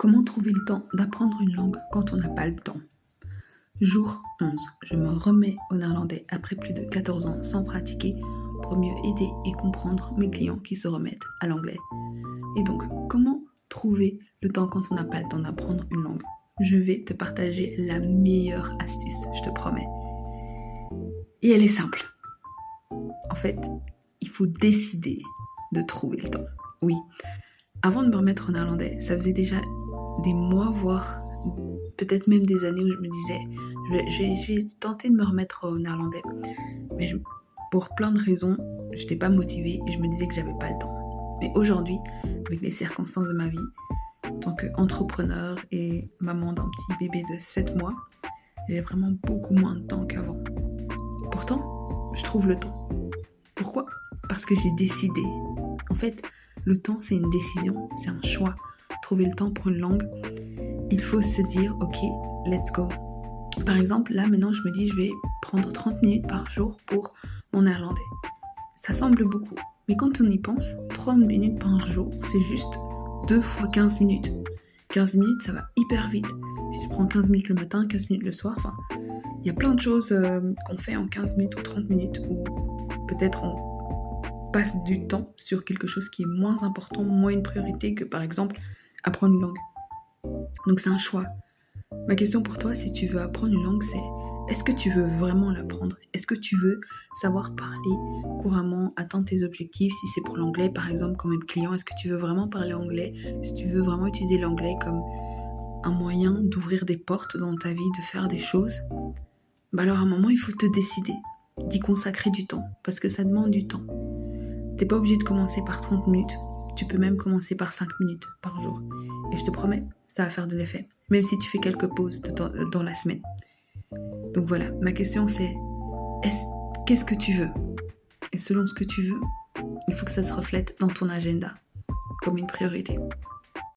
Comment trouver le temps d'apprendre une langue quand on n'a pas le temps? Jour 11. Je me remets au néerlandais après plus de 14 ans sans pratiquer pour mieux aider et comprendre mes clients qui se remettent à l'anglais. Et donc, comment trouver le temps quand on n'a pas le temps d'apprendre une langue? Je vais te partager la meilleure astuce, je te promets. Et elle est simple. En fait, il faut décider de trouver le temps. Oui. Avant de me remettre au néerlandais, ça faisait déjà des mois, voire peut-être même des années où je me disais je vais tenter de me remettre au néerlandais. Mais pour plein de raisons, je n'étais pas motivée et je me disais que j'avais pas le temps. Mais aujourd'hui, avec les circonstances de ma vie, en tant qu'entrepreneur et maman d'un petit bébé de 7 mois, j'ai vraiment beaucoup moins de temps qu'avant. Pourtant, je trouve le temps. Pourquoi? Parce que j'ai décidé. En fait, le temps, c'est une décision, c'est un choix. Trouver le temps pour une langue, il faut se dire, ok, let's go. Par exemple, là, maintenant, je me dis, je vais prendre 30 minutes par jour pour mon néerlandais. Ça semble beaucoup, mais quand on y pense, 30 minutes par jour, c'est juste 2 fois 15 minutes. 15 minutes, ça va hyper vite. Si je prends 15 minutes le matin, 15 minutes le soir, enfin, il y a plein de choses qu'on fait en 15 minutes ou 30 minutes, ou peut-être on passe du temps sur quelque chose qui est moins important, moins une priorité que par exemple apprendre une langue. Donc c'est un choix. Ma question pour toi, si tu veux apprendre une langue, c'est est-ce que tu veux vraiment l'apprendre? Est-ce que tu veux savoir parler couramment, atteindre tes objectifs? Si c'est pour l'anglais, par exemple, comme même client, est-ce que tu veux vraiment parler anglais? Est-ce que tu veux vraiment utiliser l'anglais comme un moyen d'ouvrir des portes dans ta vie, de faire des choses? Bah alors à un moment, il faut te décider d'y consacrer du temps, parce que ça demande du temps. T'es pas obligé de commencer par 30 minutes. Tu peux même commencer par 5 minutes par jour. Et je te promets, ça va faire de l'effet. Même si tu fais quelques pauses dans la semaine. Donc voilà, ma question c'est, qu'est-ce que tu veux? Et selon ce que tu veux, il faut que ça se reflète dans ton agenda, comme une priorité.